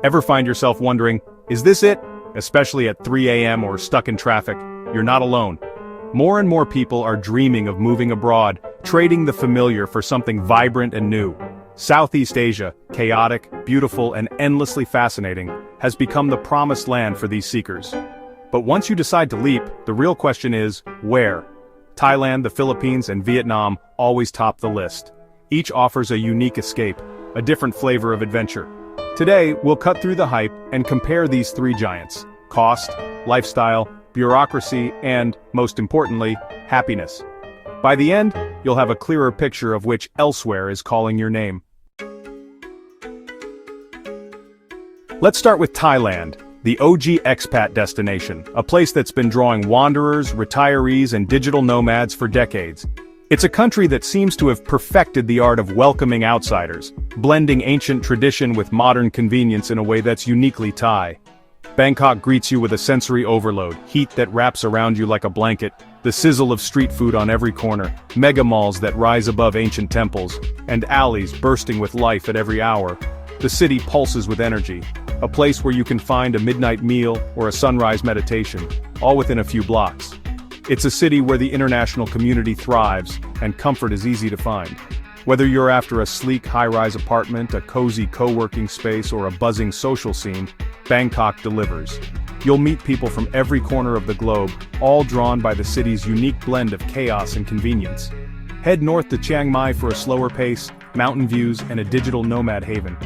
Ever find yourself wondering, is this it? Especially at 3 a.m. or stuck in traffic? You're not alone. More and more people are dreaming of moving abroad, trading the familiar for something vibrant and new. Southeast Asia, chaotic, beautiful, and endlessly fascinating, has become the promised land for these seekers. But once you decide to leap, the real question is, where? Thailand, the Philippines, and Vietnam always top the list. Each offers a unique escape, a different flavor of adventure. Today, we'll cut through the hype and compare these three giants: cost, lifestyle, bureaucracy, and, most importantly, happiness. By the end, you'll have a clearer picture of which elsewhere is calling your name. Let's start with Thailand, the OG expat destination, a place that's been drawing wanderers, retirees, and digital nomads for decades. It's a country that seems to have perfected the art of welcoming outsiders, blending ancient tradition with modern convenience in a way that's uniquely Thai. Bangkok greets you with a sensory overload, heat that wraps around you like a blanket, the sizzle of street food on every corner, mega malls that rise above ancient temples, and alleys bursting with life at every hour. The city pulses with energy, a place where you can find a midnight meal or a sunrise meditation, all within a few blocks. It's a city where the international community thrives, and comfort is easy to find. Whether you're after a sleek high-rise apartment, a cozy co-working space, or a buzzing social scene, Bangkok delivers. You'll meet people from every corner of the globe, all drawn by the city's unique blend of chaos and convenience. Head north to Chiang Mai for a slower pace, mountain views, and a digital nomad haven.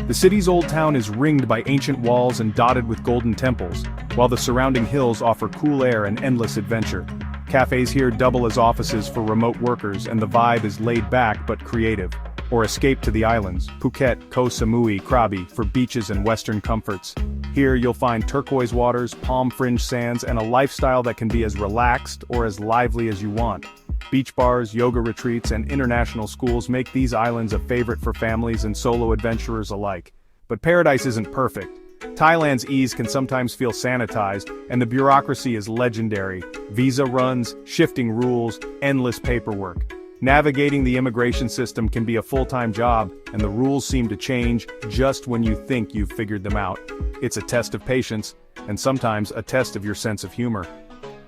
The city's old town is ringed by ancient walls and dotted with golden temples, while the surrounding hills offer cool air and endless adventure. Cafes here double as offices for remote workers, and the vibe is laid back but creative. Or escape to the islands, Phuket, Koh Samui, Krabi, for beaches and western comforts. Here you'll find turquoise waters, palm-fringed sands, and a lifestyle that can be as relaxed or as lively as you want. Beach bars, yoga retreats, and international schools make these islands a favorite for families and solo adventurers alike. But paradise isn't perfect. Thailand's ease can sometimes feel sanitized, and the bureaucracy is legendary. Visa runs, shifting rules, endless paperwork. Navigating the immigration system can be a full-time job, and the rules seem to change just when you think you've figured them out. It's a test of patience, and sometimes a test of your sense of humor.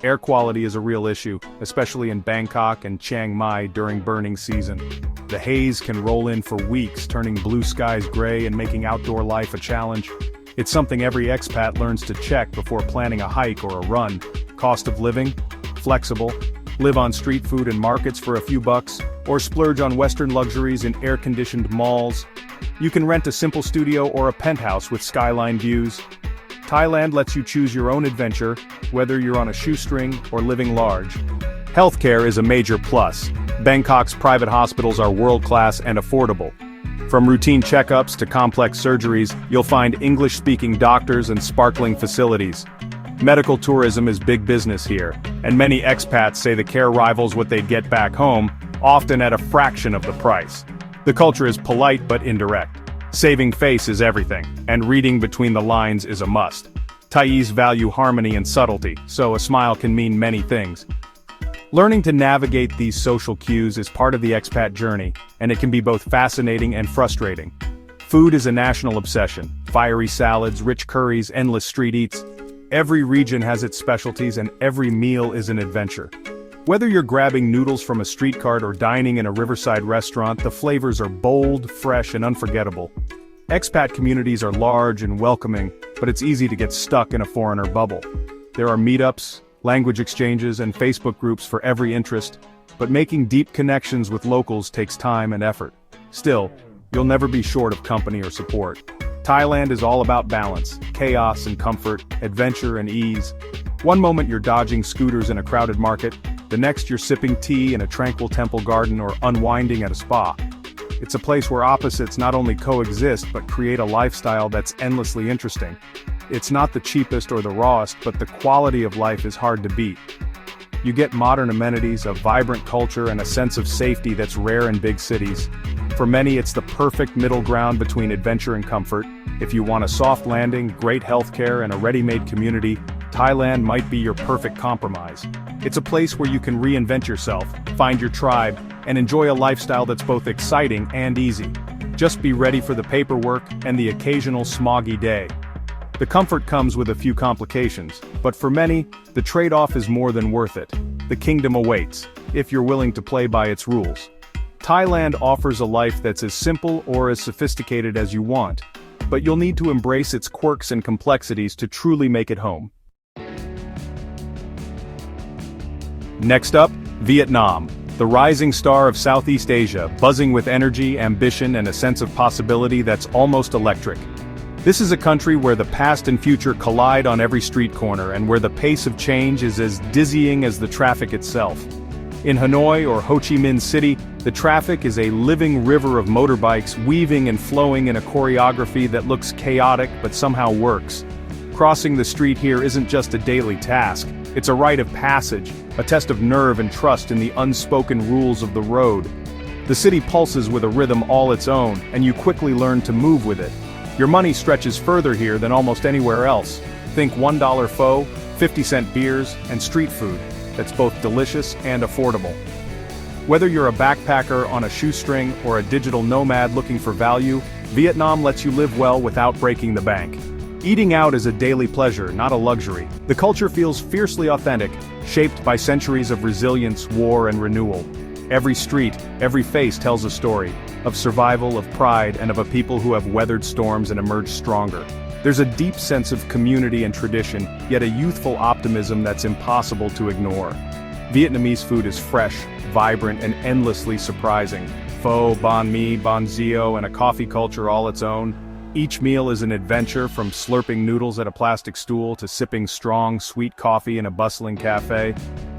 Air quality is a real issue, especially in Bangkok and Chiang Mai during burning season. The haze can roll in for weeks, turning blue skies gray and making outdoor life a challenge. It's something every expat learns to check before planning a hike or a run. Cost of living? Flexible. Live on street food and markets for a few bucks, or splurge on Western luxuries in air-conditioned malls. You can rent a simple studio or a penthouse with skyline views. Thailand lets you choose your own adventure, whether you're on a shoestring or living large. Healthcare is a major plus. Bangkok's private hospitals are world-class and affordable. From routine checkups to complex surgeries, you'll find English-speaking doctors and sparkling facilities. Medical tourism is big business here, and many expats say the care rivals what they'd get back home, often at a fraction of the price. The culture is polite but indirect. Saving face is everything, and reading between the lines is a must. Thais value harmony and subtlety, so a smile can mean many things. Learning to navigate these social cues is part of the expat journey, and it can be both fascinating and frustrating. Food is a national obsession. Fiery salads, rich curries, endless street eats. Every region has its specialties, and every meal is an adventure. Whether you're grabbing noodles from a street cart or dining in a riverside restaurant, the flavors are bold, fresh, and unforgettable. Expat communities are large and welcoming, but it's easy to get stuck in a foreigner bubble. There are meetups, language exchanges, and Facebook groups for every interest, but making deep connections with locals takes time and effort. Still, you'll never be short of company or support. Thailand is all about balance, chaos and comfort, adventure and ease. One moment you're dodging scooters in a crowded market, the next you're sipping tea in a tranquil temple garden or unwinding at a spa. It's a place where opposites not only coexist but create a lifestyle that's endlessly interesting. It's not the cheapest or the rawest, but the quality of life is hard to beat. You get modern amenities, a vibrant culture, and a sense of safety that's rare in big cities. For many, it's the perfect middle ground between adventure and comfort. If you want a soft landing, great healthcare, and a ready-made community, Thailand might be your perfect compromise. It's a place where you can reinvent yourself, find your tribe, and enjoy a lifestyle that's both exciting and easy. Just be ready for the paperwork and the occasional smoggy day. The comfort comes with a few complications, but for many, the trade-off is more than worth it. The kingdom awaits, if you're willing to play by its rules. Thailand offers a life that's as simple or as sophisticated as you want, but you'll need to embrace its quirks and complexities to truly make it home. Next up, Vietnam, the rising star of Southeast Asia, buzzing with energy, ambition, and a sense of possibility that's almost electric. This is a country where the past and future collide on every street corner and where the pace of change is as dizzying as the traffic itself. In Hanoi or Ho Chi Minh City, the traffic is a living river of motorbikes weaving and flowing in a choreography that looks chaotic but somehow works. Crossing the street here isn't just a daily task, it's a rite of passage, a test of nerve and trust in the unspoken rules of the road. The city pulses with a rhythm all its own, and you quickly learn to move with it. Your money stretches further here than almost anywhere else. Think $1 pho, 50-cent beers, and street food that's both delicious and affordable. Whether you're a backpacker on a shoestring or a digital nomad looking for value, Vietnam lets you live well without breaking the bank. Eating out is a daily pleasure, not a luxury. The culture feels fiercely authentic, shaped by centuries of resilience, war, and renewal. Every street, every face tells a story, of survival, of pride, and of a people who have weathered storms and emerged stronger. There's a deep sense of community and tradition, yet a youthful optimism that's impossible to ignore. Vietnamese food is fresh, vibrant, and endlessly surprising. Pho, banh mi, banh xeo, and a coffee culture all its own. Each meal is an adventure, from slurping noodles at a plastic stool to sipping strong, sweet coffee in a bustling cafe.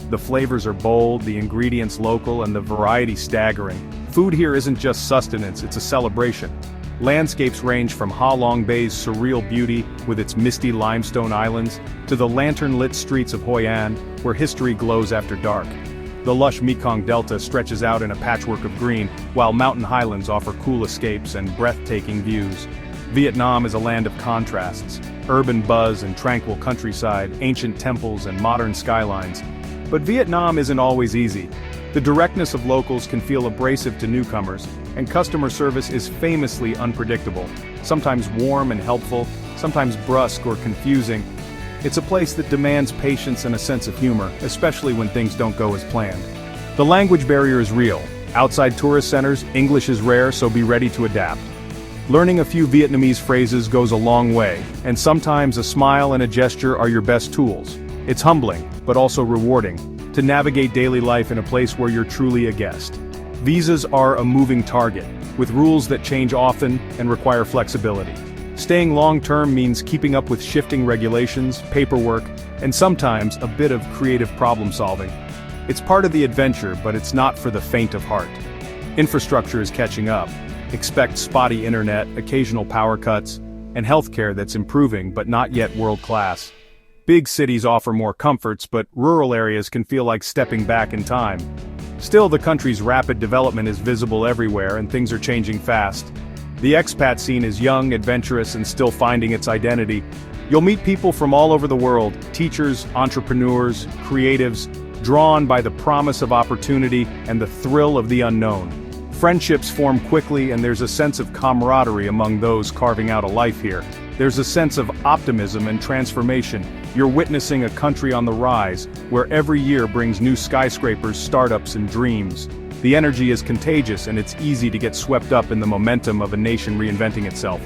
The flavors are bold, the ingredients local, and the variety staggering. Food here isn't just sustenance, it's a celebration. Landscapes range from Ha Long Bay's surreal beauty, with its misty limestone islands, to the lantern-lit streets of Hoi An, where history glows after dark. The lush Mekong Delta stretches out in a patchwork of green, while mountain highlands offer cool escapes and breathtaking views. Vietnam is a land of contrasts, urban buzz and tranquil countryside, ancient temples and modern skylines. But Vietnam isn't always easy. The directness of locals can feel abrasive to newcomers, and customer service is famously unpredictable, sometimes warm and helpful, sometimes brusque or confusing. It's a place that demands patience and a sense of humor, especially when things don't go as planned. The language barrier is real. Outside tourist centers, English is rare, so be ready to adapt. Learning a few Vietnamese phrases goes a long way, and sometimes a smile and a gesture are your best tools. It's humbling, but also rewarding, to navigate daily life in a place where you're truly a guest. Visas are a moving target, with rules that change often and require flexibility. Staying long-term means keeping up with shifting regulations, paperwork, and sometimes a bit of creative problem-solving. It's part of the adventure, but it's not for the faint of heart. Infrastructure is catching up. Expect spotty internet, occasional power cuts, and healthcare that's improving but not yet world-class. Big cities offer more comforts, but rural areas can feel like stepping back in time. Still, the country's rapid development is visible everywhere, and things are changing fast. The expat scene is young, adventurous, and still finding its identity. You'll meet people from all over the world, teachers, entrepreneurs, creatives, drawn by the promise of opportunity and the thrill of the unknown. Friendships form quickly, and there's a sense of camaraderie among those carving out a life here. There's a sense of optimism and transformation. You're witnessing a country on the rise, where every year brings new skyscrapers, startups, and dreams. The energy is contagious, and it's easy to get swept up in the momentum of a nation reinventing itself.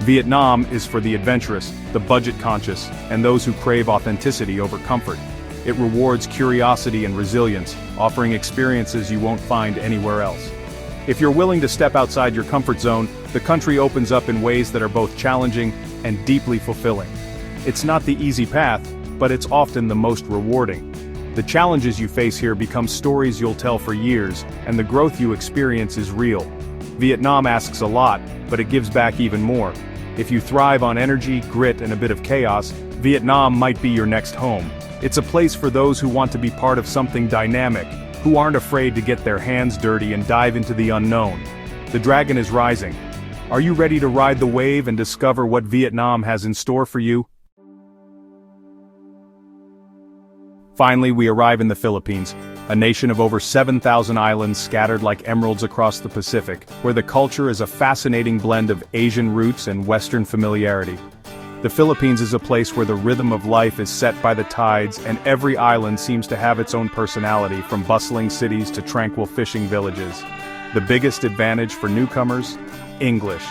Vietnam is for the adventurous, the budget-conscious, and those who crave authenticity over comfort. It rewards curiosity and resilience, offering experiences you won't find anywhere else. If you're willing to step outside your comfort zone, the country opens up in ways that are both challenging and deeply fulfilling. It's not the easy path, but it's often the most rewarding. The challenges you face here become stories you'll tell for years, and the growth you experience is real. Vietnam asks a lot, but it gives back even more. If you thrive on energy, grit, and a bit of chaos, Vietnam might be your next home. It's a place for those who want to be part of something dynamic, who aren't afraid to get their hands dirty and dive into the unknown. The dragon is rising. Are you ready to ride the wave and discover what Vietnam has in store for you? Finally, we arrive in the Philippines, a nation of over 7,000 islands scattered like emeralds across the Pacific, where the culture is a fascinating blend of Asian roots and Western familiarity. The Philippines is a place where the rhythm of life is set by the tides, and every island seems to have its own personality, from bustling cities to tranquil fishing villages. The biggest advantage for newcomers? English.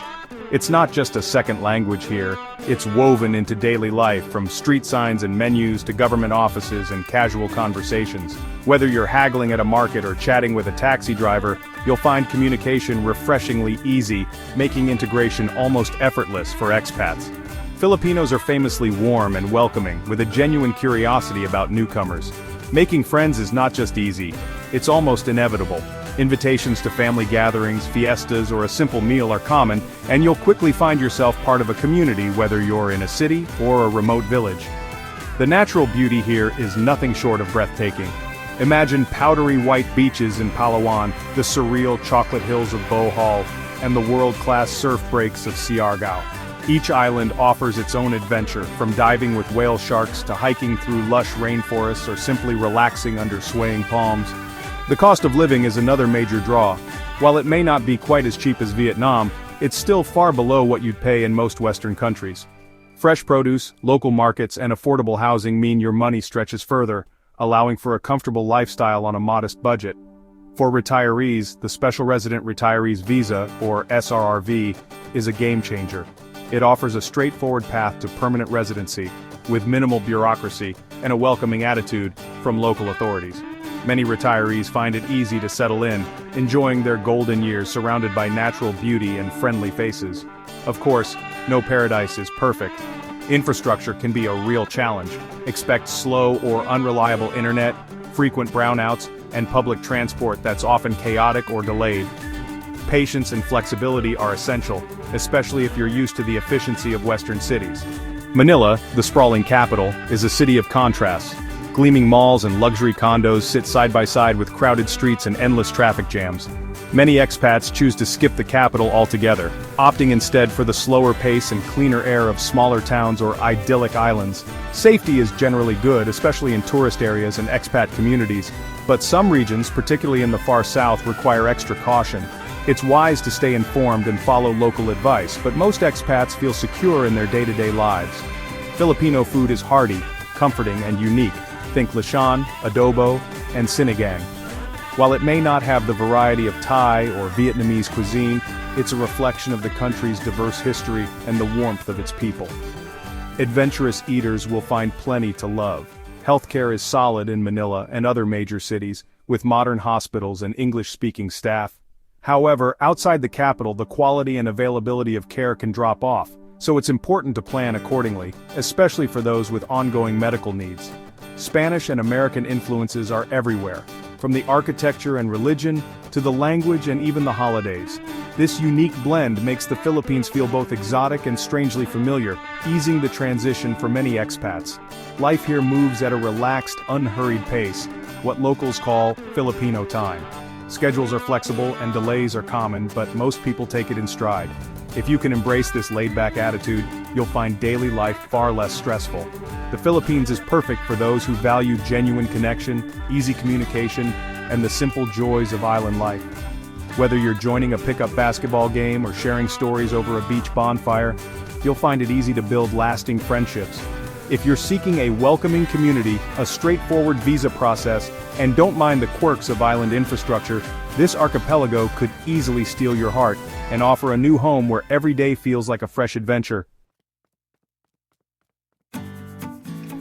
It's not just a second language here, it's woven into daily life, from street signs and menus to government offices and casual conversations. Whether you're haggling at a market or chatting with a taxi driver, you'll find communication refreshingly easy, making integration almost effortless for expats. Filipinos are famously warm and welcoming, with a genuine curiosity about newcomers. Making friends is not just easy, it's almost inevitable. Invitations to family gatherings, fiestas, or a simple meal are common, and you'll quickly find yourself part of a community, whether you're in a city or a remote village. The natural beauty here is nothing short of breathtaking. Imagine powdery white beaches in Palawan, the surreal chocolate hills of Bohol, and the world-class surf breaks of Siargao. Each island offers its own adventure, from diving with whale sharks to hiking through lush rainforests or simply relaxing under swaying palms. The cost of living is another major draw. While it may not be quite as cheap as Vietnam, it's still far below what you'd pay in most Western countries. Fresh produce, local markets, and affordable housing mean your money stretches further, allowing for a comfortable lifestyle on a modest budget. For retirees, the Special Resident Retirees Visa, or SRRV, is a game changer. It offers a straightforward path to permanent residency, with minimal bureaucracy and a welcoming attitude from local authorities. Many retirees find it easy to settle in, enjoying their golden years surrounded by natural beauty and friendly faces. Of course, no paradise is perfect. Infrastructure can be a real challenge. Expect slow or unreliable internet, frequent brownouts, and public transport that's often chaotic or delayed. Patience and flexibility are essential, especially if you're used to the efficiency of Western cities. Manila, the sprawling capital, is a city of contrasts. Gleaming malls and luxury condos sit side by side with crowded streets and endless traffic jams. Many expats choose to skip the capital altogether, opting instead for the slower pace and cleaner air of smaller towns or idyllic islands. Safety is generally good, especially in tourist areas and expat communities, but some regions, particularly in the far south, require extra caution. It's wise to stay informed and follow local advice, but most expats feel secure in their day-to-day lives. Filipino food is hearty, comforting, and unique. Think lechon, adobo, and sinigang. While it may not have the variety of Thai or Vietnamese cuisine, it's a reflection of the country's diverse history and the warmth of its people. Adventurous eaters will find plenty to love. Healthcare is solid in Manila and other major cities, with modern hospitals and English-speaking staff. However, outside the capital, the quality and availability of care can drop off, so it's important to plan accordingly, especially for those with ongoing medical needs. Spanish and American influences are everywhere, from the architecture and religion to the language and even the holidays. This unique blend makes the Philippines feel both exotic and strangely familiar, easing the transition for many expats. Life here moves at a relaxed, unhurried pace, what locals call Filipino time. Schedules are flexible and delays are common, but most people take it in stride. If you can embrace this laid-back attitude, you'll find daily life far less stressful. The Philippines is perfect for those who value genuine connection, easy communication, and the simple joys of island life. Whether you're joining a pickup basketball game or sharing stories over a beach bonfire, you'll find it easy to build lasting friendships. If you're seeking a welcoming community, a straightforward visa process, and don't mind the quirks of island infrastructure, this archipelago could easily steal your heart and offer a new home where every day feels like a fresh adventure.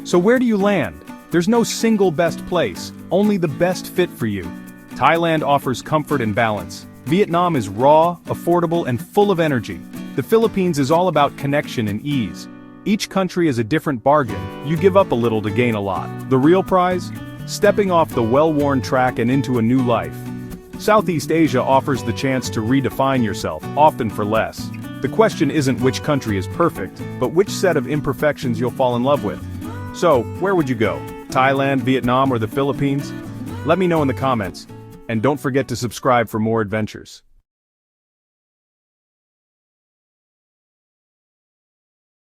So where do you land? There's no single best place, only the best fit for you. Thailand offers comfort and balance. Vietnam is raw, affordable, and full of energy. The Philippines is all about connection and ease. Each country is a different bargain. You give up a little to gain a lot. The real prize? Stepping off the well-worn track and into a new life. Southeast Asia offers the chance to redefine yourself, often for less. The question isn't which country is perfect, but which set of imperfections you'll fall in love with. So, where would you go? Thailand, Vietnam, or the Philippines? Let me know in the comments. And don't forget to subscribe for more adventures.